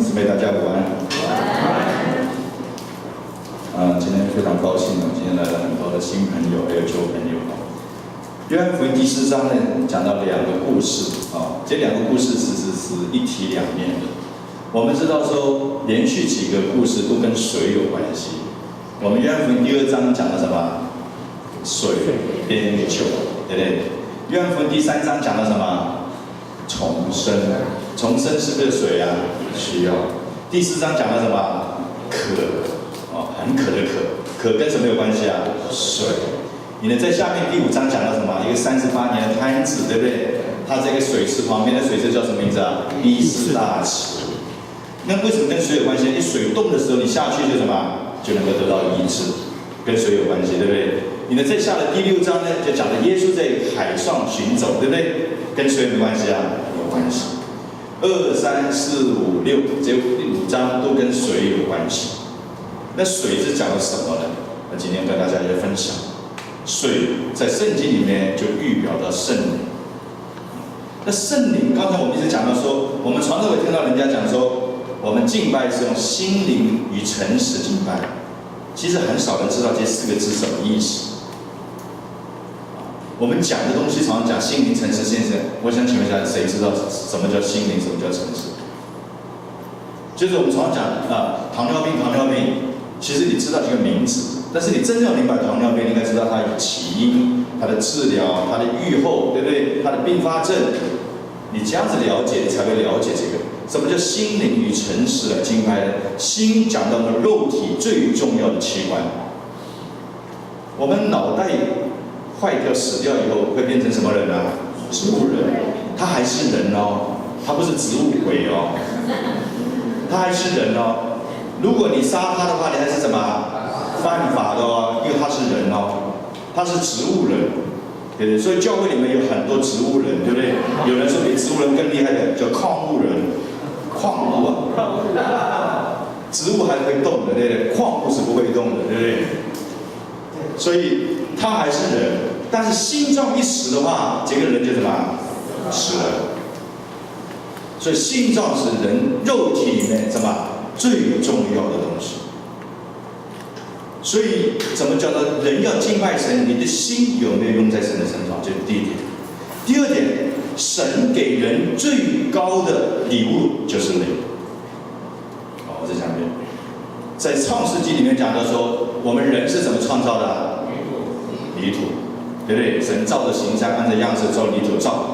姊妹大家午安。今天非常高兴今天来了很多的新朋友，还有旧朋友。约翰福音第4章呢，讲到2个故事这2个故事其实是一体两面的。我们知道说，连续几个故事都跟水有关系。我们约翰福音第2章讲了什么？水变酒，对不对？约翰福音第3章讲了什么？重生。重生是不是水啊？需要。第4章讲了什么？渴，很渴的渴。渴跟什么有关系啊？水。你呢，在下面第5章讲了什么？一个38年的摊子，对不对？他这个水池旁边的水池叫什么名字啊？伊斯大池。那为什么跟水有关系？一水动的时候，你下去就什么？就能够得到医治，跟水有关系，对不对？你呢，在下的第6章呢，就讲了耶稣在海上行走，对不对？跟水有没有关系啊？有关系。2、3、4、5、6这5章都跟水有关系。那水是讲了什么呢？那今天跟大家来分享，水在圣经里面就预表到圣灵。那圣灵，刚才我们一直讲到说，我们常常会听到人家讲说，我们敬拜是用心灵与诚实敬拜。其实很少人知道这4个字什么意思。我们讲的东西常常讲心灵、诚实、现实。我想请问一下，谁知道什么叫心灵，什么叫诚实？就是我们常常讲糖尿病，其实你知道这个名字，但是你真正要明白糖尿病，你应该知道它的起因、它的治疗、它的预后，对不对？它的并发症，你这样子了解，你才会了解这个什么叫心灵与诚实来敬拜呢？心讲到我们肉体最重要的器官，我们脑袋坏掉、死掉以后会变成什么人啊？植物人，他还是人哦，他不是植物鬼哦，他还是人哦。如果你杀他的话，你还是什么犯法的哦，因为他是人哦，他是植物人，对不对？所以教会里面有很多植物人，对不对？有人是比植物人更厉害的，叫矿物人，矿物啊，植物还会动的，对不对？矿物是不会动的，对不对？所以他还是人，但是心脏一死的话，这个人就什么死了。所以心脏是人肉体里面什么最重要的东西。所以怎么叫做人要敬拜神？你的心有没有用在神的身上？这是第一点。第二点，神给人最高的礼物就是灵。我再讲一遍，在创世纪里面讲到说，我们人是怎么创造的？泥土，对不对？神造的形象，按照样式造泥土造。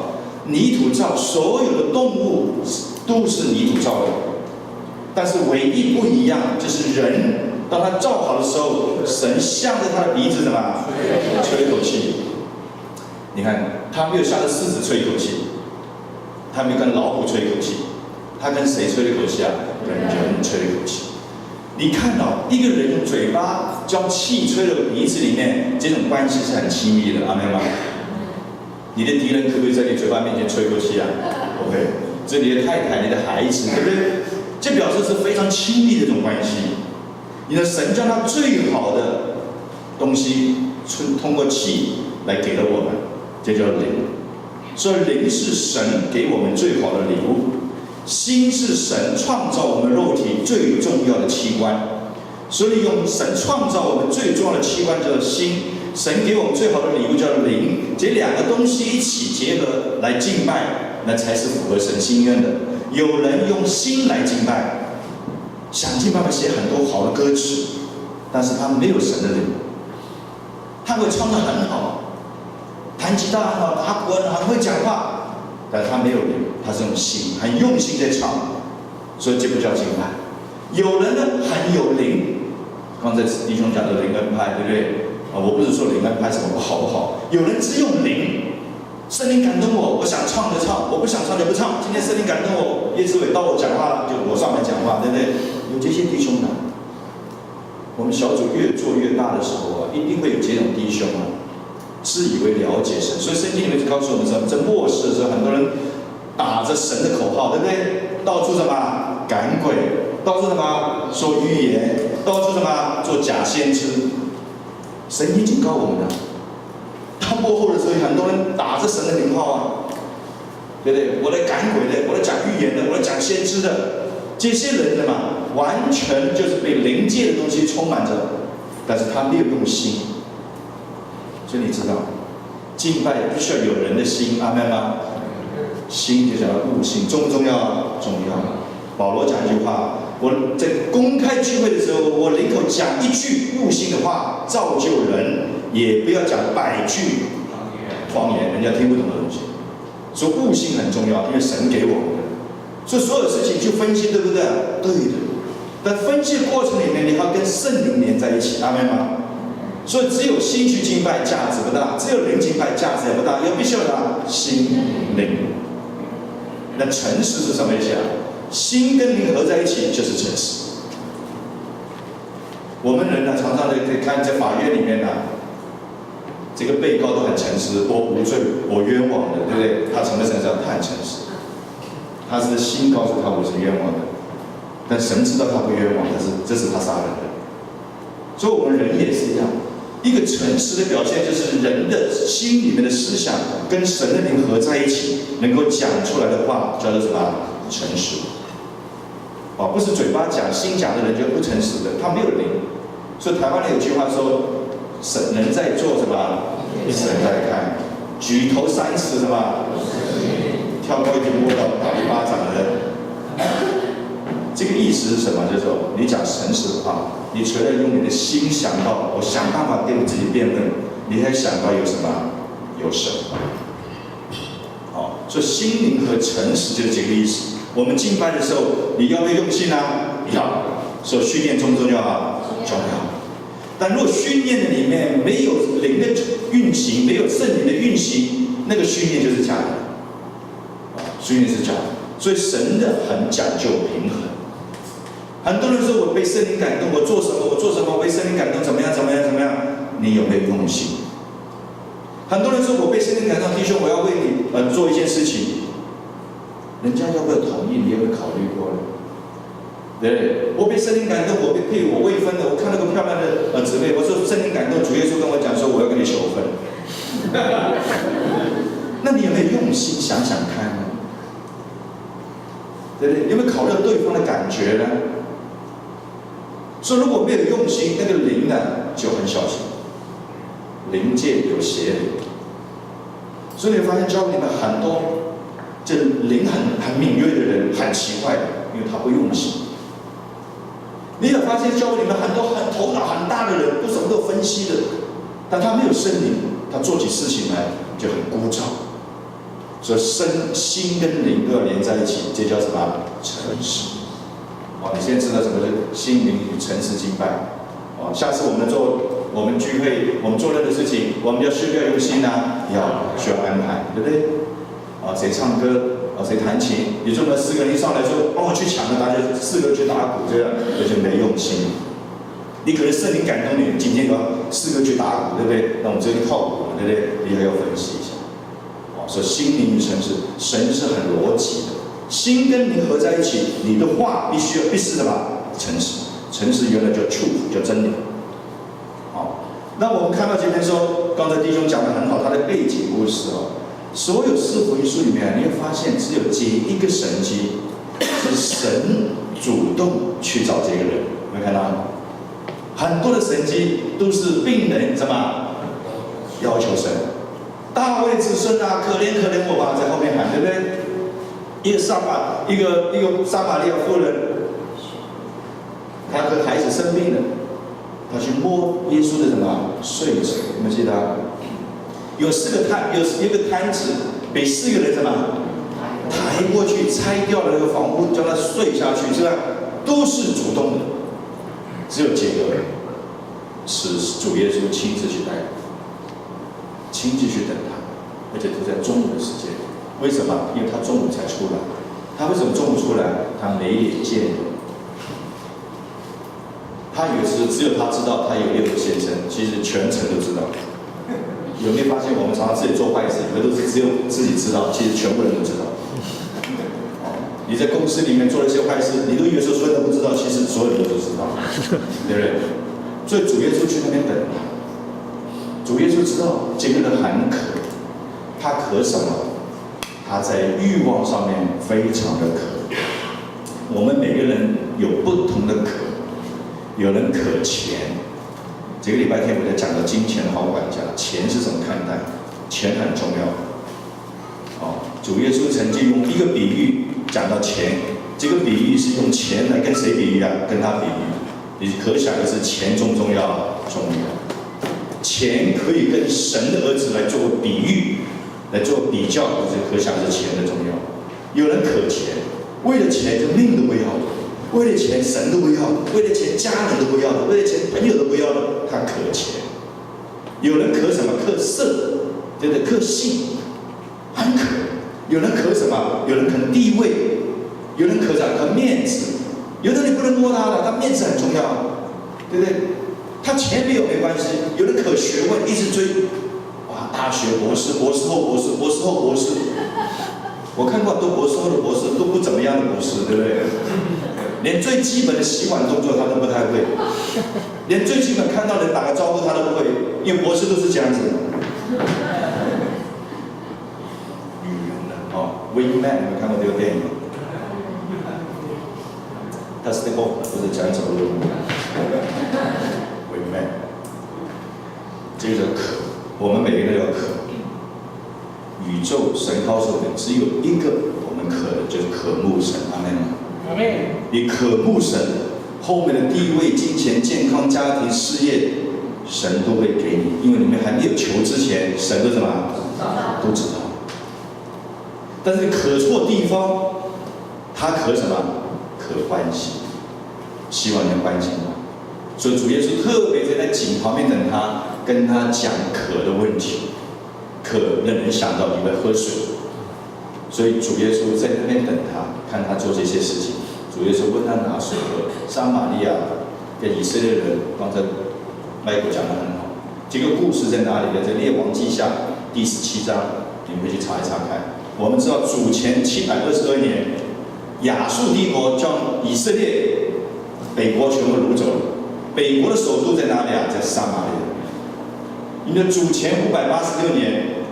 泥土造，所有的动物都是泥土造的，但是唯一不一样就是人，当他造好的时候，神向着他的鼻子什么吹一口气。你看，他没有向着狮子吹一口气，他没有跟老虎吹一口气，他跟谁吹了一口气啊？跟人吹了一口气。你看到一个人用嘴巴将气吹到鼻子里面，这种关系是很亲密的，阿们吗？你的敌人可不可以在你嘴巴面前吹口气啊？不会。这你的太太、你的孩子，对不对？这表示是非常亲密的这种关系。你的神将他最好的东西通过气来给了我们，这叫灵。所以灵是神给我们最好的礼物，心是神创造我们肉体最重要的器官。所以用神创造我们最重要的器官叫做心。神给我们最好的礼物叫灵，这2个东西一起结合来敬拜，那才是符合神心愿的。有人用心来敬拜，想尽办法写很多好的歌曲，但是他没有神的灵。他会唱得很好，弹吉他很好，打鼓很会讲话，但他没有灵，他是用心，很用心在唱，所以这不叫敬拜。有人呢很有灵，刚才弟兄讲的灵恩派，对不对？我不是说灵恩派什么不好，有人只用灵，圣灵感动我，我想唱就唱，我不想唱就不唱。今天圣灵感动我，耶稣也到我讲话了，就我上来讲话，对不对？有这些弟兄的，我们小组越做越大的时候一定会有这种弟兄自以为了解神。所以圣经里面就告诉我们说，在末世的时候，很多人打着神的口号，对不对？到处什么赶鬼，到处什么说预言，到处什么做假先知。神已经警告我们了，到末后的时候，很多人打着神的名号对不对？我来赶鬼的，我来讲预言的，我来讲先知的，这些人的嘛，完全就是被灵界的东西充满着，但是他没有用心。所以你知道，敬拜必须要有人的心，阿们吗？心就讲到悟性，重不重要啊？重要。保罗讲一句话，我在公开聚会的时候，我领口讲一句悟性的话，造就人，也不要讲100句方言，人家听不懂的东西。所以悟性很重要，因为神给我们的。所以所有事情就分析，对不对？对的。但分析的过程里面，你要跟圣灵连在一起，阿们吗？所以只有心去敬拜价值不大，只有灵敬拜价值也不大，要必须要拿心灵。那诚实是什么意思啊？心跟灵合在一起就是诚实。我们人呢，常常可以看在法院里面呢，这个被告都很诚实，我无罪，我冤枉的，对不对？他承认身上他很诚实，他是心告诉他我是冤枉的，但神知道他不冤枉，但是这是他杀人的。所以我们人也是一样，一个诚实的表现就是人的心里面的思想跟神的灵合在一起，能够讲出来的话叫做什么？诚实。不是嘴巴讲，心讲的人就不诚实的，他没有灵。所以台湾人有句话说：“神人在做什么？神在看。举头三尺什么？跳高一定摸到打1巴掌的人。”这个意思是什么？就是说，你讲诚实的话，你除了用你的心想到，我想办法给我自己辩论，你还想到有什么？有神。所以心灵和诚实就是这个意思。我们敬拜的时候，你要不要用心啊？要。所以训练重不重要啊？重要。但如果训练的里面没有灵的运行，没有圣灵的运行，那个训练就是假的。训练是假的。所以神的很讲究平衡。很多人说我被圣灵感动，我做什么？我被圣灵感动，怎么样？你有没有用心？很多人说我被圣灵感动，弟兄，我要为你做一件事情，人家要不要同意？你有没有考虑过呢？对，我被圣灵感动，我被配我未婚的，我看到个漂亮的姊妹，我说圣灵感动，主耶稣跟我讲说我要跟你求婚。那你有没有用心想想看呢？对不对？有没有考虑到对方的感觉呢？所以如果没有用心，那个灵呢就很小心。灵界有邪灵，所以你发现教会里面很多这灵很敏锐的人很奇怪的，因为他不用心。你也发现教会里面很多头脑很大的人，都什么都分析的，但他没有圣灵，他做起事情来就很枯燥。所以心跟灵都要连在一起，这叫什么？诚实。你现在知道什么是心灵与诚实敬拜。下次我们聚会，我们做任何事情，我们需要用心啊，需要安排，对不对？谁唱歌，谁弹琴，你这么4个人一上来说，帮我去抢了，大家4个去打鼓，这样就没用心。你可能圣灵感动你，今天要4个去打鼓，对不对？那我们这里靠鼓，对不对？你还要分析一下。所以心灵与诚实，神是很逻辑的，心跟灵合在一起，你的话必是什么？诚实。诚实原来叫 truth， 叫真理。那我们看到这边说，刚才弟兄讲得很好，他的背景故事所有4福音书里面，你会发现只有这一个神迹是神主动去找这个人，有没有看到？很多的神迹都是病人什么要求神，大卫子孙啊，可怜我吧，在后面喊，对不对？一个撒玛利亚妇人，她的孩子生病了。他去摸耶稣的什么穗子？你们记得？有一个摊子被4个人什么抬过去，拆掉了那个房屋，叫他睡下去，是吧？都是主动的，只有这个是主耶稣亲自去带，亲自去等他，而且都在中午的时间。为什么？因为他中午才出来。他为什么中午出来？他没眼见人。他以为是只有他知道他有6个先生，其实全城都知道。有没有发现我们常常自己做坏事，以为都是只有自己知道，其实全部人都知道。你在公司里面做了一些坏事，你都以为说所有人都不知道，其实所有人都知道，对不对？所以主耶稣去那边等他。主耶稣知道这个人很渴，他渴什么？他在欲望上面非常的渴。我们每个人有不同的渴，有人渴钱。这个礼拜天我在讲到金钱的好管家，钱是怎么看待？钱很重要。主耶稣曾经用一个比喻讲到钱，这个比喻是用钱来跟谁比喻啊？跟他比喻。你可想而知，钱重不重要？重要。钱可以跟神的儿子来做比喻，来做比较，就是可想而知钱的重要。有人渴钱，为了钱就命都不要了，为了钱神都不要了，为了钱家人都不要了，为了钱朋友都不要了，他渴钱。有人渴什么？渴色，对不对？渴性，很渴。有人渴什么？有人渴地位，有人渴啥？渴面子。有的你不能摸他了，他面子很重要，对不对？他钱没有没关系。有人渴学问，一直追，哇，大学博士、博士后博士、博士后博士。我看过很多博士后的博士都不怎么样的博士，对不对？连最基本的洗碗动作他都不太会，连最基本看到人打个招呼他都不会，因为博士都是这样子。女人的Wingman， 你们看过这个电影吗？他是那个不是讲走路，Wingman， 这个渴，我们每个人都要渴。宇宙神告诉我们，只有一个我们渴的，就是渴慕神。阿们吗？阿们。你渴慕神，后面的地位、金钱、健康、家庭、事业，神都会给你，因为你们还没有求之前，神都什么？都知道。但是渴错地方，他渴什么？渴欢喜，希望能欢喜他。所以主耶稣特别在井旁边等他，跟他讲渴的问题。渴让人想到你会喝水，所以主耶稣在那边等他，看他做这些事情。主耶稣问他拿水喝。撒玛利亚跟以色列人，刚才麦克讲得很好。这个故事在哪里呢？在列王记下第17章，你们可以去查一查看。我们知道主前722年，亚述帝国将以色列北国全部掳走了。北国的首都在哪里啊？在撒玛利亚。你的主前586年，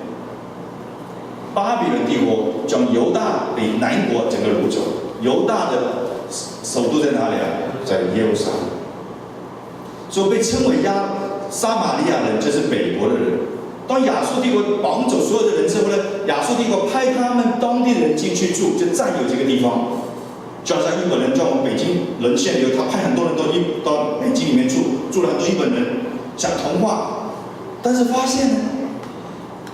巴比伦帝国将犹大北南国整个掳走。犹大的首都在哪里啊？在耶路撒冷。所以被称为撒玛利亚人，就是北国的人。当亚述帝国绑走所有的人之后呢，亚述帝国派他们当地人进去住，就占有这个地方。就好像日本人在我们北京沦陷以后，他派很多人到北京里面住了很多日本人，想同化。但是发现呢，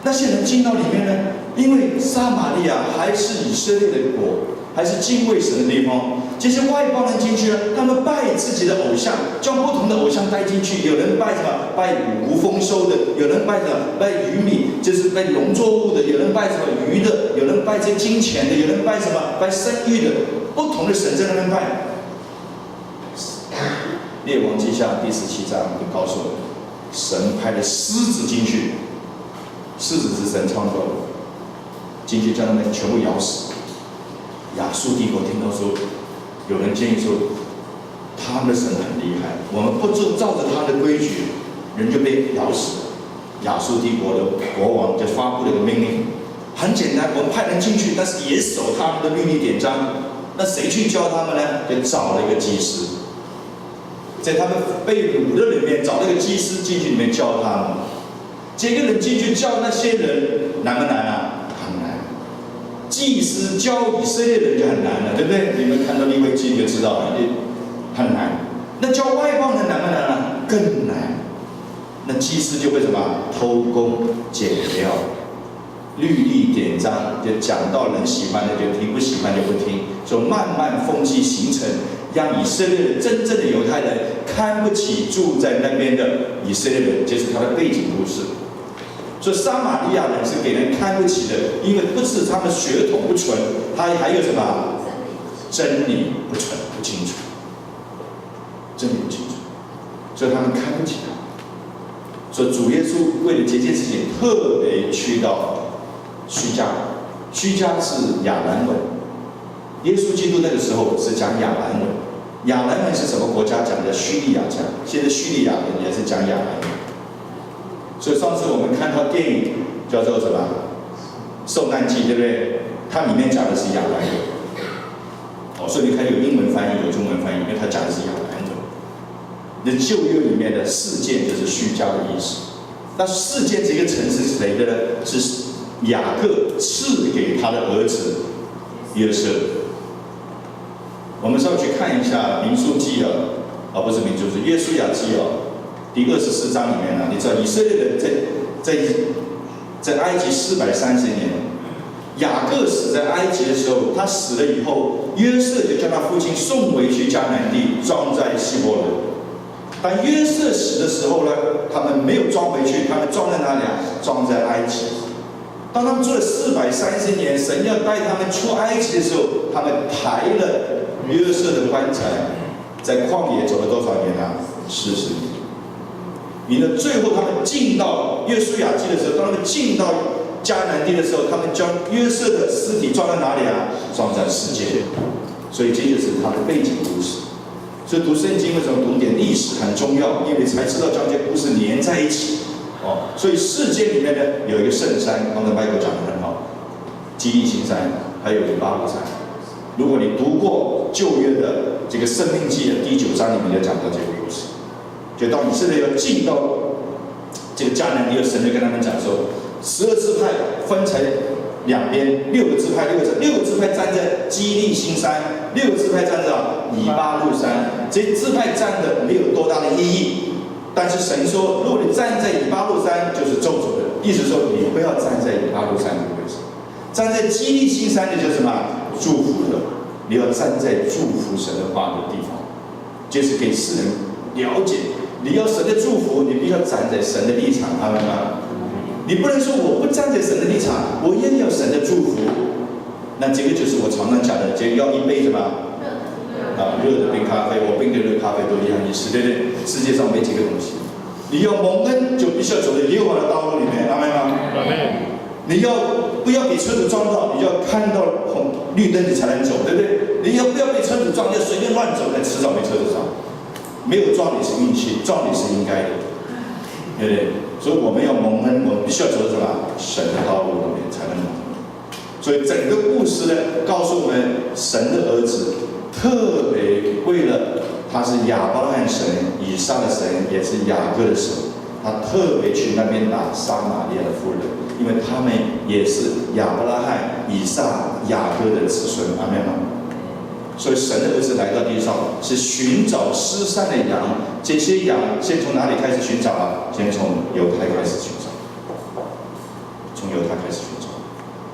那些人进到里面呢，因为撒玛利亚还是以色列的国，还是敬畏神的地方。这些外邦人进去呢，他们拜自己的偶像，将不同的偶像带进去。有人拜什么？拜五谷丰收的；有人拜什么？拜鱼米，就是拜农作物的；有人拜什么鱼的；有人拜这金钱的；有人拜什么？拜生育的。不同的神在那边拜。列王记下第17章就告诉我们。神派了狮子进去，狮子是神创造的，进去将他们全部咬死。亚述帝国听到说，有人建议说，他们的神很厉害，我们不照着他的规矩，人就被咬死了。亚述帝国的国王就发布了一个命令，很简单，我们派人进去，但是也守他们的律例典章。那谁去教他们呢？就找了一个祭司。在他们被掳的里面找那个祭司进去里面教他们，这个人进去教那些人难不难啊？很难。祭司教以色列人就很难了，对不对？你们看到利未记就知道了，很难。那教外邦人难不难啊？更难。那祭司就会什么？偷工减料，律例典章就讲到人喜欢的就听，不喜欢就不听，所以慢慢风气形成。让以色列人真正的犹太人看不起住在那边的以色列人，这是他的背景故事。所以撒玛利亚人是给人看不起的，因为不是他们血统不纯，他还有什么真理不纯不清楚，真理不清楚，所以他们看不起他。所以主耶稣为了这件事情，特别去到虚加，虚加是亚兰文。耶稣基督那个时候是讲亚兰文，亚兰文是什么国家讲的？叙利亚讲，现在叙利亚人也是讲亚兰文。所以上次我们看到电影叫做什么《受难记》，对不对？它里面讲的是亚兰文。所以你看有英文翻译，有中文翻译，因为它讲的是亚兰文。那旧约里面的事件就是虚假的意思。那事件这个城市是谁的呢？是雅各赐给他的儿子约瑟。我们稍微去看一下民数记不是民数记，约书亚记第24章里面你知道以色列人在埃及430年。雅各死在埃及的时候，他死了以后，约瑟就将他父亲送回去迦南地，装在希伯伦。但约瑟死的时候呢，他们没有装回去，他们装在哪里啊？装在埃及。当他们做了430年，神要带他们出埃及的时候，他们抬了约瑟的棺材，在旷野走了多少年啊？40年。你呢？最后他们进到约书亚记的时候，当他们进到迦南地的时候，他们将约瑟的尸体装在哪里啊？装在世界。所以这就是他的背景故事。所以读圣经为什么读点历史很重要？因为才知道将这些故事连在一起。所以世界里面呢有一个圣山，刚才麦克讲得很好，基利心山，还有以巴路山。如果你读过旧约的这个申命记的第9章里面就讲到这个故事，就当以色列要进到这个迦南地，神就跟他们讲说，12支派分成两边，6个支派站在基利心山，6个支派站在以巴路山。这些支派站的没有多大的意义，但是神说，如果你站在以巴路山，就是咒诅的，意思说你不要站在以巴路山这个位置，站在基利心山的就是什么？祝福的，你要站在祝福神的话的地方，就是给世人了解，你要神的祝福，你必须要站在神的立场，阿们吗？你不能说我不站在神的立场，我也要神的祝福。那这个就是我常常讲的，这要一杯什么？热的冰咖啡，我冰的热咖啡都一样意思，对不对？世界上没几个东西。你要蒙恩，就必须要走在耶和华的道路里面，阿们吗？阿们。你要不要给车子撞到？你要看到绿灯你才能走，对不对？你要不要被车子撞？要随便乱走，那迟早被车子撞。没有撞你是运气，撞你是应该的，对不对？所以我们要蒙恩，我们必须要走什么？神的道路里面才能蒙恩。所以整个故事呢，告诉我们，神的儿子特别为了他是亚伯拉罕神、以撒的神，也是雅各的神，他特别去那边打撒玛利亚的妇人，因为他们也是亚伯拉罕、以撒、雅各的子孙。阿们吗？所以神的儿子来到地上是寻找失散的羊，这些羊先从哪里开始寻找啊？先从犹太开始寻找，从犹太开始寻找。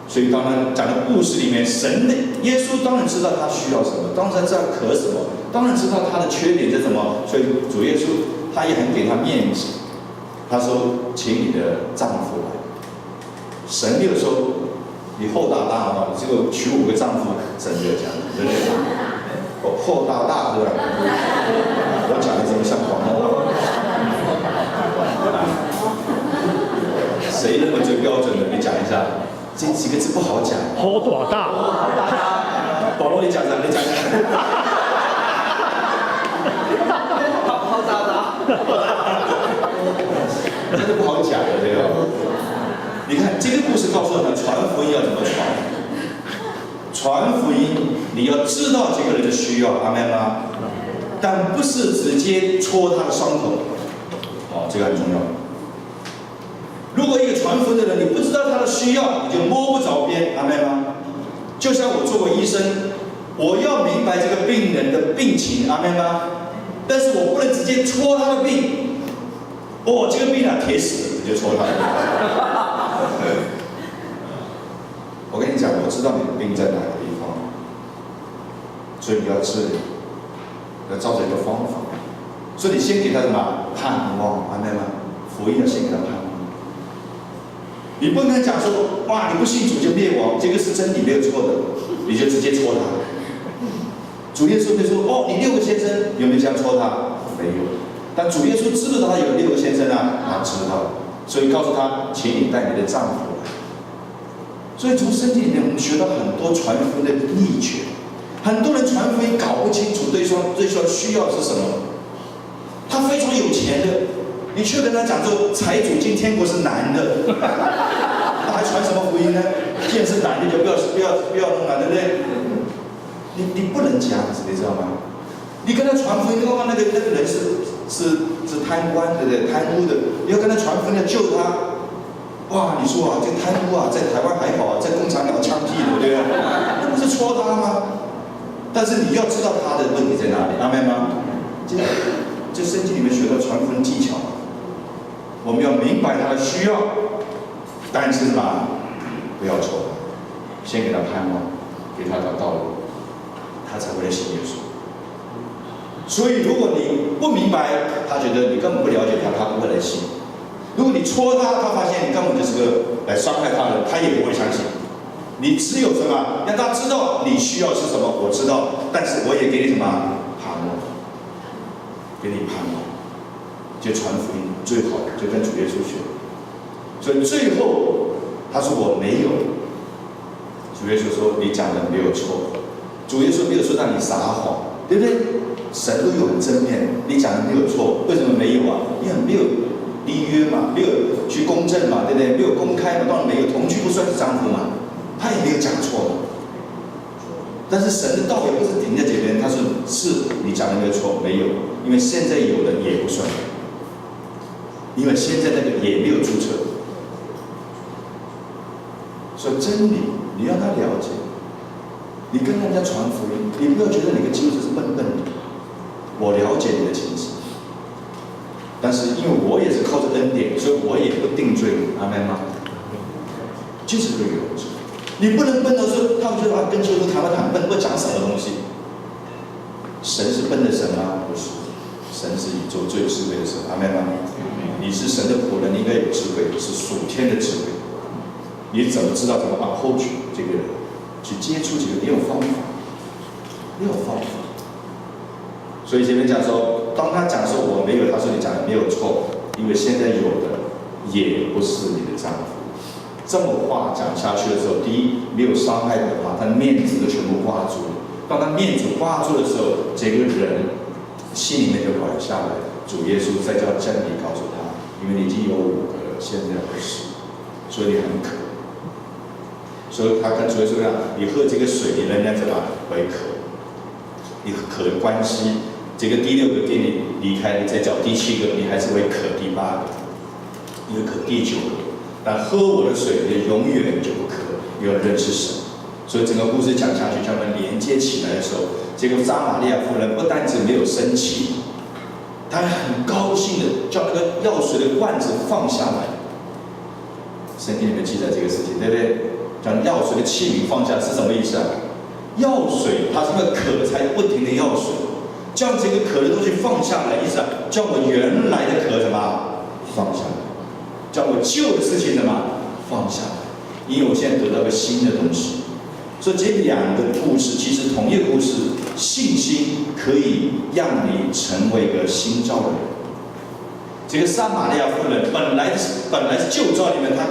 所以当然讲的故事里面，神的耶稣当然知道他需要什么，当然知道渴什么，当然知道他的缺点是什么。所以主耶稣他也很给他面子，他说：“请你的丈夫来。”神没有说你厚大大嘛，这个娶5个丈夫，神没有讲，对不对？厚大大对吧？我讲的怎么像广东话？谁认为最标准的？你讲一下。这几个字不好讲。厚大。保罗，你讲啥？你讲一下。厚大大。真的不好讲的这个。你看这个故事告诉我们，传福音要怎么传？传福音，你要知道这个人的需要，阿们吗？但不是直接戳他的伤口。这个很重要。如果一个传福音的人，你不知道他的需要，你就摸不着边，阿们吗？就像我做过医生，我要明白这个病人的病情，阿们吗？但是我不能直接戳他的病。这个病铁死了，直接戳他的病。我跟你讲，我知道你的病在哪个地方，所以你要治理，要照着一个方法。所以你先给他什么盼望，阿们吗？福音要先给他盼望。你不能讲说，哇，你不信主就灭亡，这个是真理没有错的，你就直接戳他。主耶稣会说，你6个先生有没有这样戳他？没有。但主耶稣知不知道他有6个先生啊？他知道，所以告诉他，请你带你的丈夫来。所以从圣经里面，我们学到很多传福音的秘诀。很多人传福音搞不清楚对方需要是什么。他非常有钱的，你却跟他讲说财主进天国是难的，那还传什么福音呢？既然是难的，就不要弄了，对不对？你不能这样子，你知道吗？你跟他传福音，刚刚那个人是贪官，对不对？贪污的，你要跟他传福音，要救他。哇，你说啊，这贪污啊，在台湾还好啊，在共产党枪毙的，对不对？那不是戳他吗？但是你要知道他的问题在哪里，阿们吗？这圣经里面学到传福音技巧，我们要明白他的需要，但是嘛，不要戳他，先给他盼望，给他条道路，他才会来信耶稣。所以，如果你不明白，他觉得你根本不了解他，他不会来信。如果你戳他，他发现你根本就是个来伤害他的，他也不会相信。你只有什么，让他知道你需要是什么，我知道，但是我也给你什么盼望，给你盼望，就传福音最好的，就跟主耶稣学。所以最后他说我没有，主耶稣说你讲的没有错，主耶稣没有说让你撒谎，对不对？神都有很正面，你讲的没有错，为什么没有啊？因为没有立约嘛，没有去公证嘛，对不对？没有公开嘛，当然没有，同居不算是丈夫嘛，他也没有讲错。但是神的道也不是停在这边，他说是你讲的没有错，没有，因为现在有的也不算，因为现在那个也没有注册。所以真理你让他了解，你跟人家传福音，你不要觉得你跟基督徒是笨笨的。我了解你的情形，但是因为我也是靠着恩典，所以我也不定罪你，阿们吗？就是这个原则。你不能笨到说，他们觉得跟基督徒谈笨，不讲什么东西。神是笨的神吗？不是，神是宇宙最智慧的神，阿们吗？你是神的仆人，你应该有智慧，是属天的智慧。你怎么知道怎么 approach 这个人，去接触这个？你有方法，你有方法。所以前面讲说，当他讲说我没有，他说你讲的没有错，因为现在有的也不是你的丈夫。这么话讲下去的时候，第一没有伤害的话，他面子都全部挂住了。当他面子挂住的时候，这个人心里面就软下来。主耶稣再叫真理告诉他，因为你已经有5个了，现在不是，所以你很渴。所以他跟主耶稣讲：“你喝这个水，你仍然怎么会渴？你渴的关系。”这个第6个给你离开，你再找第7个，你还是会渴第8个，你会渴第9个。但喝我的水，你永远就不渴，你要认识神。所以整个故事讲下去，将它连接起来的时候，这个撒玛利亚妇人不单只没有生气，她还很高兴的叫那个药水的罐子放下来。圣经里面记载这个事情，对不对？将药水的器皿放下是什么意思啊？药水它是那个渴才不停的药水。将这个渴的东西放下来，意思啊，将我原来的渴什么放下来，将我旧的事情什么放下来，因为我现在得到个新的东西。所以这2个故事其实同一个故事，信心可以让你成为一个新造的人。这个撒玛利亚妇人本来是旧造里面她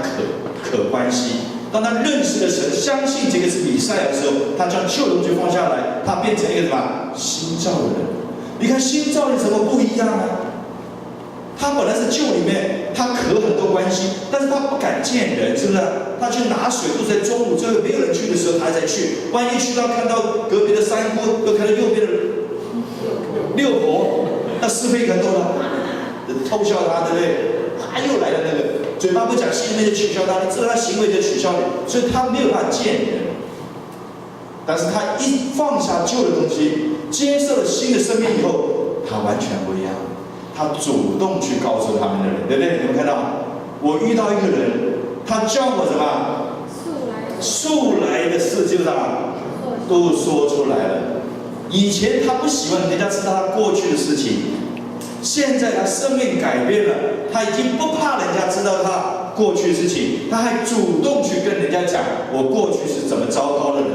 渴关系，当她认识了神，相信这个是弥赛亚的时候，她将旧的东西放下来，她变成一个什么新造的人。你看新造有什么不一样啊？他本来是旧里面，他渴很多关系，但是他不敢见人，是不是？他去拿水都在中午，最后没有人去的时候，他才去。万一去到看到隔壁的三姑，又看到右边的六婆，那是非很多了，偷笑他，对不对？他又来了那个，嘴巴不讲，心里面就取笑他，你知道他行为就取笑你，所以他没有办法见人。但是他一放下旧的东西，接受了新的生命以后，他完全不一样。他主动去告诉他们的人，对不对？你们看到，我遇到一个人，他叫我什么？素来的事就什么都说出来了。以前他不喜欢人家知道他过去的事情，现在他生命改变了，他已经不怕人家知道他过去的事情，他还主动去跟人家讲我过去是怎么糟糕的人。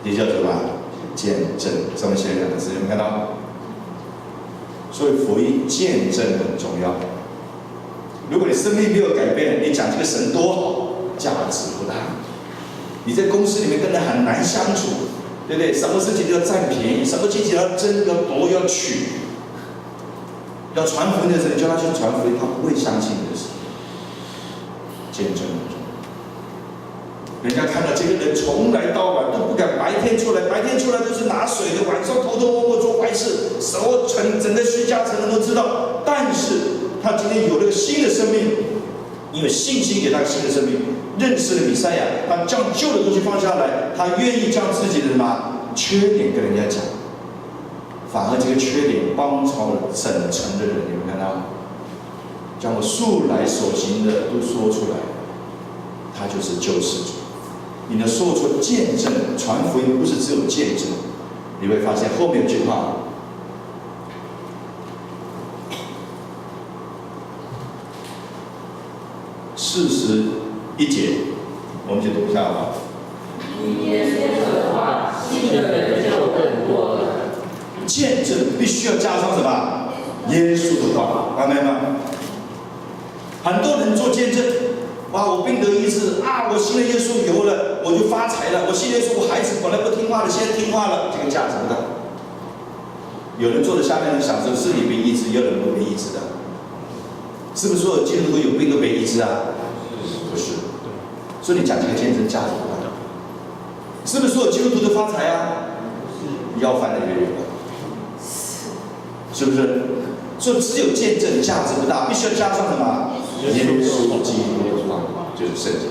也叫做什么？见证，这么写2个字，有没有看到？所以福音见证很重要。如果你生命没有改变，你讲这个神多好，价值不大。你在公司里面跟人很难相处，对不对？什么事情都要占便宜，什么事情要争、要夺、要取。要传福音的时候，你叫他去传福音，他不会相信你的事。见证很重要。人家看到这个人从来到晚都不敢白天出来，白天出来都是拿水的，晚上偷偷摸摸做坏事，手整个虚假成人都知道。但是他今天有了个新的生命，因为信心给他新的生命，认识了弥赛亚，他将旧的东西放下来，他愿意将自己的什么缺点跟人家讲，反而这个缺点帮助了整城的人，你们看到吗？将我素来所行的都说出来，他就是救世主。你能说出见证，传福音不是只有见证，你会发现后面有句话，41节，我们就读一下吧。你耶稣的话，信的人就更多了。见证必须要加上什么？耶稣的话，明白吗？很多人做见证，哇，我病得医治啊，我信了耶稣有了，我就发财了。我信耶稣，我孩子本来不听话的，现在听话了，这个价值不大。有人坐在下面享受是你被医治，也有人不被医治的。是不是所有基督徒有病都被医治啊？不是。所以你讲这个见证价值不大。是不是所有基督徒都发财啊？要饭的也有的。是不是？所以只有见证价值不大，必须要加上什么？耶稣基督的话，就是圣经。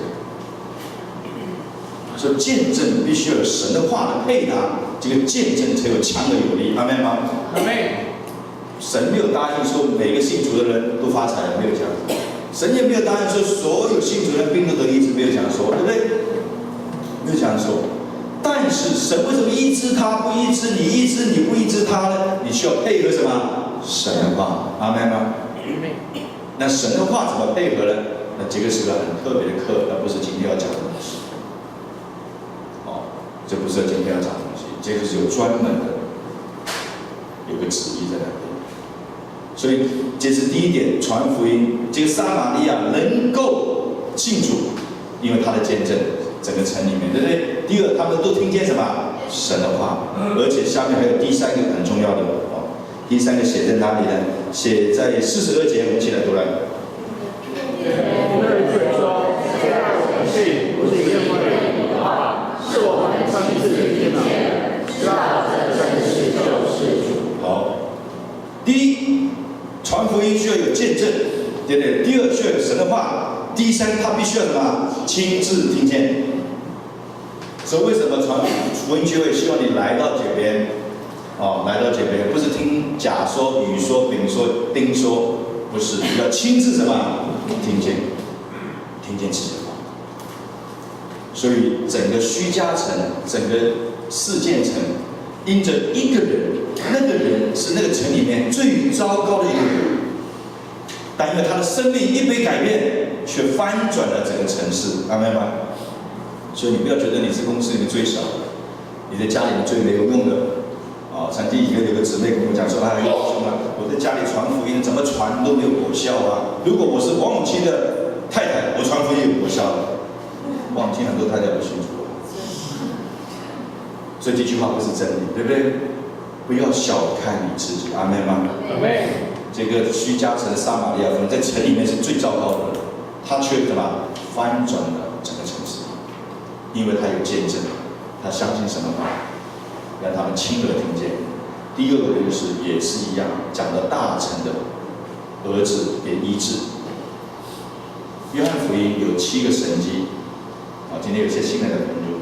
所以见证必须要有神的话的配搭，这个见证才有强而有力。阿门吗？阿门。神没有答应说每个信主的人都发财，没有这样。神也没有答应说所有信主的人病都得医治，没有这样说，对不对？没有这样说。但是神为什么医治他不医治你，医治你不医治他呢？你需要配合什么？神的话，阿门吗？那神的话怎么配合呢？那这个是个很特别的课，那不是今天要讲的东西。这不是今天要讲的东西，这个是有专门的，有个旨意在那边。所以这是第一点，传福音。这个撒玛利亚能够信主，因为他的见证，整个城里面，对不对？第二，他们都听见什么？神的话，而且下面还有第三个很重要的哦。第三个写在哪里呢？写在42节，我们一起来读来。好，第一，传福音需要有见证，对不对？第二，需要有神的话。第三，他必须要什么？亲自听见。所以为什么传福音聚会希望你来到这边？来到这边不是听甲说、乙说、丙说、丁说，不是，要亲自什么？听见自己的话。所以整个虚家城，整个事件城，因着一个人，那个人是那个城里面最糟糕的一个人，但因为他的生命一被改变，却翻转了整个城市，明白吗？所以你不要觉得你是公司里面最小的，你在家里面最没有用的。曾经有个姊妹跟我讲说：“哎，兄啊，我在家里传福音，怎么传都没有果效啊！如果我是王永庆的太太，我传福音有果效的。王永庆很多太太不信主了，所以这句话不是真理，对不对？不要小看你自己，阿门吗？阿门。这个虚家城撒玛利亚妇人在城里面是最糟糕的，她却什么翻转了整个城市，因为她有见证，她相信神的话。”让他们亲耳听见。第二个故事也是一样，讲了大臣的儿子被医治。约翰福音有7个神迹，今天有些新来的朋友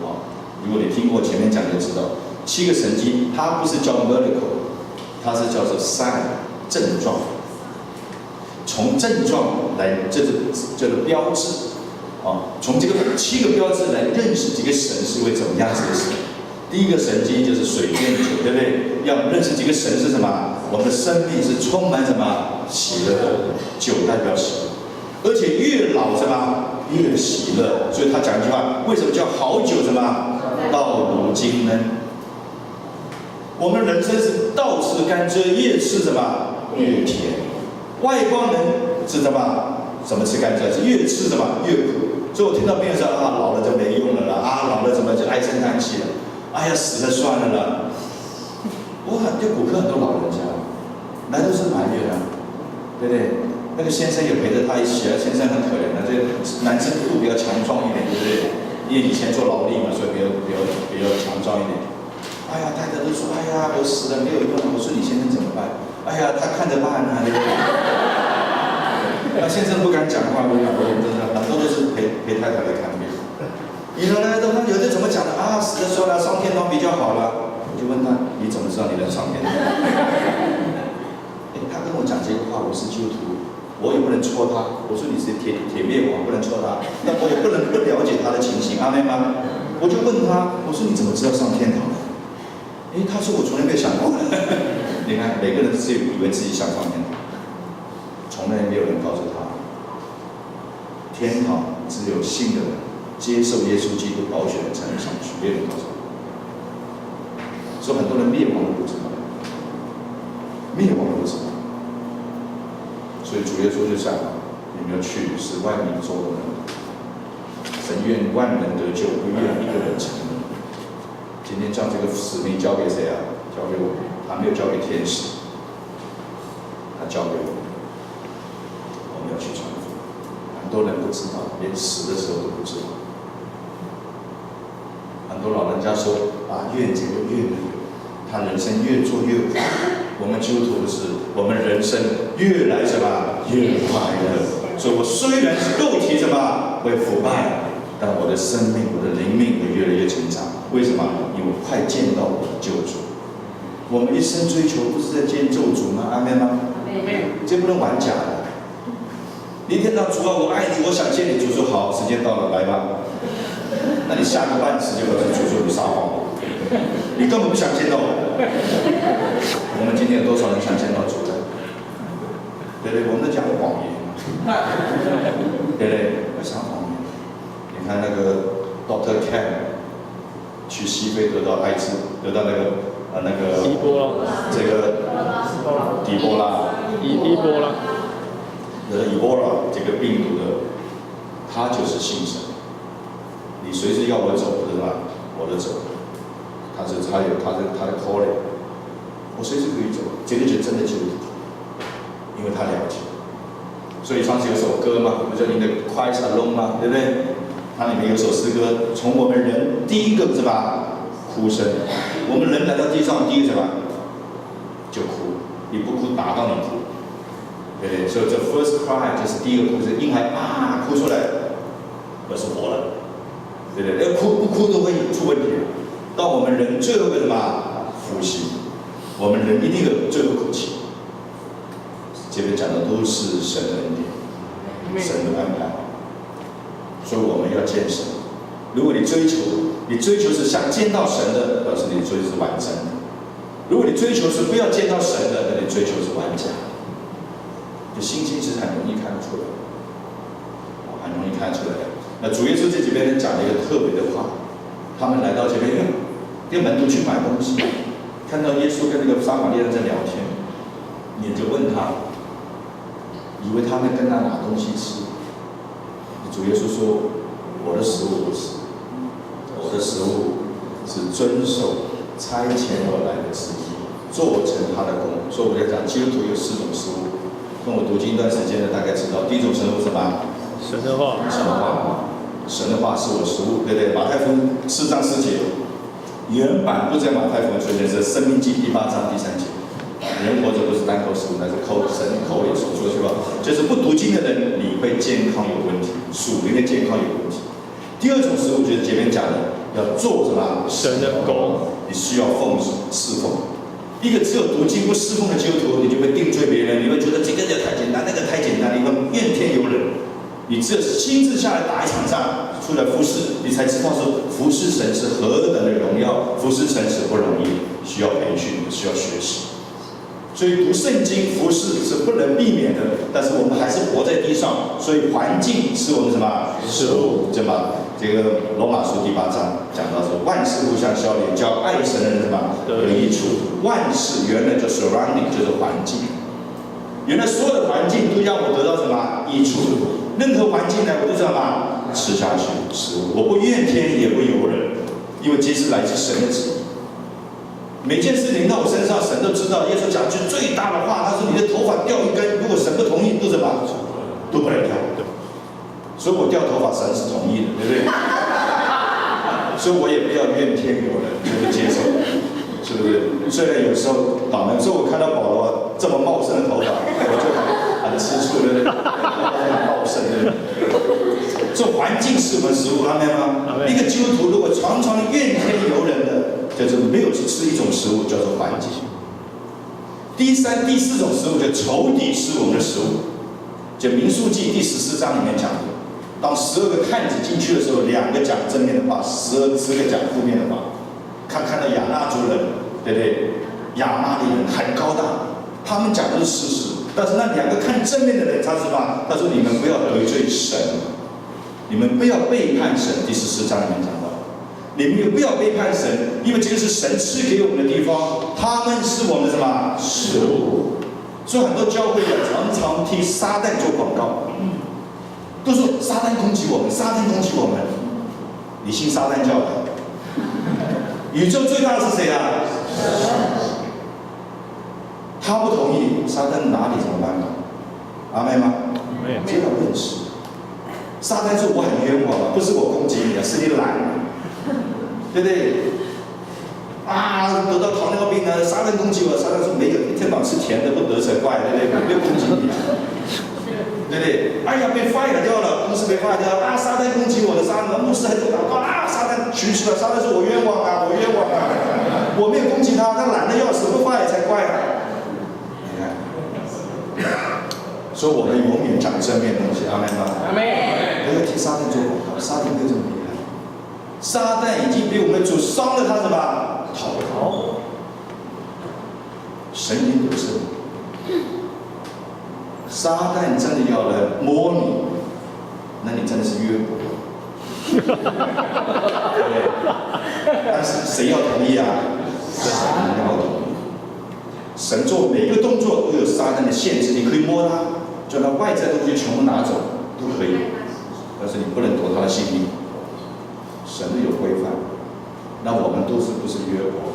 如果你听过前面讲就知道，7个神迹，它不是叫 miracle， 它是叫做 sign 症状，从症状来这是叫做标志从这个7个标志来认识这个神是位怎么样子的神。第一个神迹就是水变酒，对不对？要认识这个神是什么？我们的生命是充满什么？喜乐的，酒代表喜乐，而且越老什么越喜乐。所以他讲一句话，为什么叫好酒什么？到如今呢？我们人生是倒吃甘蔗，越吃什么越甜。外邦人是什么？怎么吃甘蔗？是越吃什么越苦。所以我听到别人说老了就没用了老了怎么就唉声叹气了？哎呀，死了算了啦！我对骨科很多老人家，来都是埋怨对不对？那个先生也陪着他一起先生很可怜的，这个男生肚比较强壮一点，对不对？因为以前做劳力嘛，所以比较强壮一点。哎呀，太太都说，哎呀，我死了没有用。我说你先生怎么办？哎呀，他看着办啊，对不对？那先生不敢讲话，我老婆真的很多都是陪太太来看病。你说呢？有的怎么讲的啊？死的时候呢，上天堂比较好了。我就问他，你怎么知道你能上天堂？他跟我讲这个话，我是基督徒。我也不能戳他，我说你是铁面王，不能戳他，但我也不能不了解他的情形，阿妹吗？我就问他，我说你怎么知道上天堂？他说我从来没有想过。你看，每个人自己以为自己想上天堂，从来没有人告诉他，天堂只有信的人接受耶稣基督宝血的才能上去，没有人告诉他。所以很多人灭亡都不知道，灭亡都不知道。所以主耶稣就讲，你们要去使万民做的人，神愿万人得救，不愿一个人沉沦。今天将这个使命交给谁啊？交给我们，他没有交给天使，他交给我们，我们要去传福音。很多人不知道，连死的时候都不知道。很多老人家说啊，越这个越那个，他人生越做越苦。我们基督徒是，我们人生越来什么越快乐。所以我虽然是肉体什么会腐败，但我的生命、我的灵命会越来越成长。为什么？因为我快见到我的救主。我们一生追求不是在见救主吗？阿们吗？这不能玩假的。你一天到主啊，我爱你，我想见你。主说好，时间到了，来吧。那你下个半时就告诉主说你撒谎，你根本不想见到我。我们今天有多少人想见到主的？对不对？我们在讲谎言，对不对？在讲谎言。你看那个 Dr. Ken 去西非得到艾滋，得到那个伊波拉，这个伊波拉，得到伊波拉这个病毒的，他就是信神。你随时要我走，对吧？我就走。他有他的 calling， 我随时可以走。这个就真的基督徒，因为他了解。所以上次有首歌嘛，不叫你的 Christ Alone 吗？对不对？它里面有首诗歌，从我们人第一个是吧哭声，我们人来到地上第一个什么就哭，你不哭打到你哭，对不对？所以这 first cry 就是第一个哭声，婴孩啊哭出来，我是活了，对不对？哭不哭都会出问题。到我们人最后一个什么呼吸，我们人一定有最后口气。这边讲的都是神的恩典，神的安排。所以我们要见神。如果你追求是想见到神的，表示你追求是完整的；如果你追求是不要见到神的，那你追求是完假的。就心情其实很容易看得出来，很容易看得出来。那主耶稣这几边讲了一个特别的话，他们来到这边，跟门徒去买东西，看到耶稣跟那个撒玛利亚人在聊天，你就问他，以为他们跟他拿东西吃。主耶稣说：“我的食物不是，我的食物是遵守差遣而来的旨意，做成他的工。”所以我在讲，基督徒有4种食物。跟我读经一段时间的，大概知道，第一种食物是什么？神的话，神的话，神的话是我的食物，对不对？马太福音4章4节，原版不在马太福音出现，是《申命记》第8章第3节。人活着不是单口食物，那是口神口也说出去吧。就是不读经的人，你会健康有问题，属灵的健康有问题。第二种食物就是前面讲的，要做什么？神的工，你需要侍奉。一个只有读经不侍奉的基督徒，你就会定罪别人，你会觉得这个太简单，那个太简单，你会怨天尤人。你只有亲自下来打一场仗，出来服侍，你才知道说服侍神是何等的荣耀，服侍神是不容易，需要培训，需要学习。所以读圣经服侍是不能避免的，但是我们还是活在地上，所以环境是我们什么食物，对吧？这个罗马书第8章讲到说，万事互相效力，叫爱神的人什么得益处。万事原来就 surrounding 就是环境，原来所有的环境都让我得到什么益处。任何环境呢，我都知道嘛，吃下去食物，我不怨天也不尤人，因为这是来自神的旨意。每件事临到我身上，神都知道。耶稣讲句最大的话，他说：“你的头发掉一根，如果神不同意，都什么都不能掉。”所以我掉头发，神是同意的，对不对？所以我也不要怨天尤人，就是接受，是不是？虽然有时候倒霉，所以我看到保罗这么茂盛的头发，我就很吃醋的，很茂盛的。这环境是我们食物，阿们吗？一个基督徒如果常常怨天尤人的，就是没有去吃一种食物，叫做环境。第三、第四种食物，就仇敌是我们的食物。就民数记第14章里面讲的，当12个探子进去的时候，2个讲正面的话，10个讲负面的话。看到亚纳族人，对不对？亚玛力人很高大，他们讲的是事实。但是那2个看正面的人，他是什么？他说：“你们不要得罪神，你们不要背叛神。”第14章里面讲到，你们也不要背叛神，因为这个是神赐给我们的地方，他们是我们的什么食物。所以很多教会常常替撒旦做广告，都说撒旦攻击我们，撒旦攻击我们。你信撒旦教的？宇宙最大的是谁啊？他不同意，撒旦哪里怎么办呢？阿妹吗？这要认识。撒旦说我很冤枉啊，不是我攻击你啊，是你懒，对不对？啊，得到糖尿病啊！撒旦攻击我，撒旦说没有，一天到晚吃甜的不得才怪，对不对？没有攻击你啊，对不对？哎呀，被 fire 掉了，公司被 fire 掉了啊！撒旦攻击我的，撒旦牧师还在祷告啊！撒旦寻求了，撒旦说我冤枉啊，我冤枉啊！我没有攻击他，他懒得要死，不 fire 才怪啊！你看，所以我们永远讲正面的东西，阿门吗？阿门。不要替撒旦做广告，撒旦没有这么厉害，撒旦已经被我们主伤了他什么？头，神灵有圣，撒旦真的要来摸你，那你真的是约伯。对，但是谁要同意啊？神要同意。神做每个动作都有撒旦的限制，你可以摸他，叫他外在东西全部拿走都可以，但是你不能夺他的性命。神有规范。那我们都是不是约伯，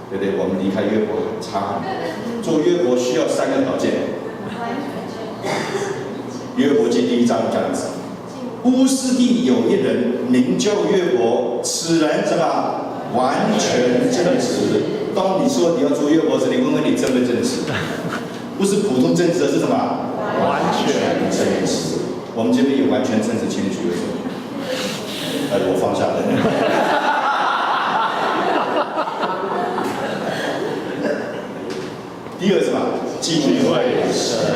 对不对？我们离开约伯差很多。做约伯需要3个条件。约伯记第1章这样子：乌斯地有一人名叫约伯，此人什么？完全正直。当你说你要做约伯时，你问问你正不正直？不是普通正直，是什么？完全正直。我们这边有完全正直，请你举个手。我放下了。第二是什么？敬畏神。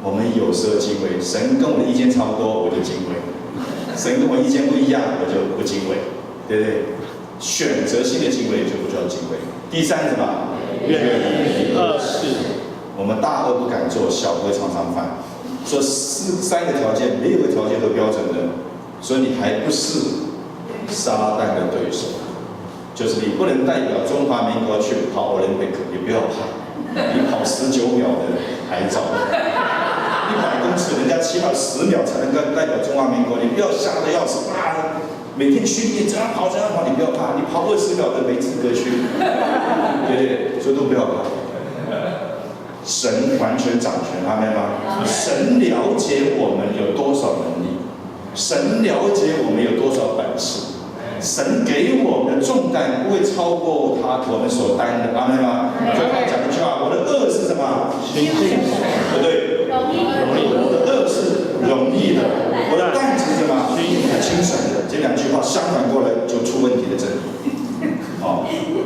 我们有时候敬畏神，跟我的意见差不多，我就敬畏；神跟我意见不一样，我就不敬畏，对不对？选择性的敬畏就不叫敬畏。第三是什么？远离恶事。我们大恶不敢做，小恶常常犯。说3个条件，没有个条件都标准的，所以你还不是撒旦的对手。就是你不能代表中华民国去跑Olympic，你不要怕，你跑19秒的还早，100公尺人家起码10秒才能够代表中华民国，你不要吓得要死啊！每天训练怎样跑，你不要怕，你跑20秒的没资格去，对不对？所以都不要怕。神完全掌权，阿们吗？神了解我们有多少能力，神了解我们有多少本事。神给我们的重担不会超过我们所担的，阿们吗？所以他讲一句话：我的恶是什么？不对，我的恶是容易的，我的担子是什么？轻省的。这2句话相反过来就出问题的真理，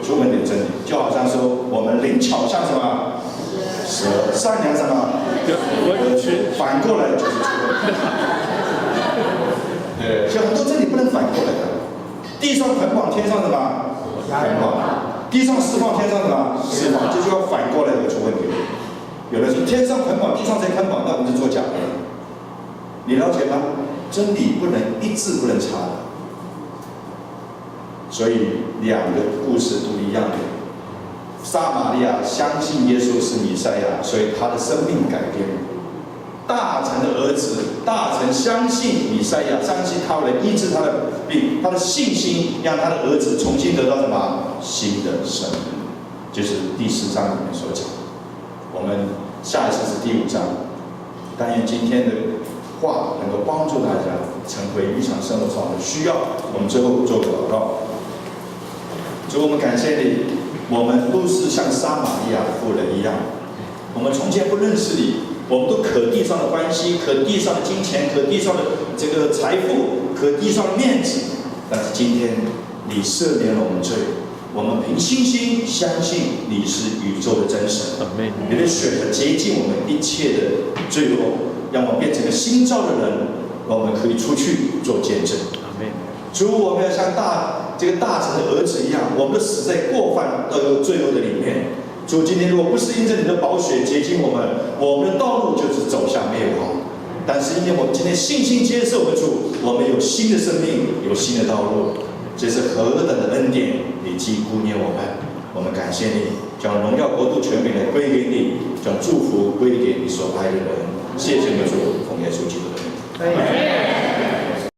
出问题的真理，就好像说我们灵巧像什么？蛇，善良什么？反过来就是出问题。对，所以很多真理不能反过来的。地上捆绑，天上什么？捆绑。地上释放，天上什么？释放。这就要反过来有出问题。有人说天上捆绑，地上才捆绑，那我们是做假的。你了解吗？真理不能一字不能差的。所以2个故事都一样的。撒玛利亚相信耶稣是弥赛亚，所以他的生命改变了。大臣的儿子，大臣相信弥赛亚，相信他会医治他的病，他的信心让他的儿子重新得到什么新的生命，就是第4章里面所讲。我们下一次是第5章，但愿今天的话能够帮助大家成为日常生活上的需要。我们最后做个祷告。主，我们感谢你，我们都是像撒玛利亚妇人一样，我们从前不认识你，我们都可地上的关系，可地上的金钱，可地上的这个财富，可地上的面子。但是今天你赦免了我们罪，我们凭信心相信你是宇宙的真神，你的血洁净我们一切的罪恶，让我们变成个新造的人，我们可以出去做见证。主，我们要像这个大臣的儿子一样，我们都死在过犯罪恶的里面。主，今天如果不是因着你的宝血洁净我们，我们的道路就是走向灭亡。但是因为我们今天信心接受了主，我们有新的生命，有新的道路，这是何等的恩典！你既顾念我们，我们感谢你，将荣耀、国度、权柄来归给你，将祝福归给你所爱的人。谢谢你主，奉耶稣基督的名。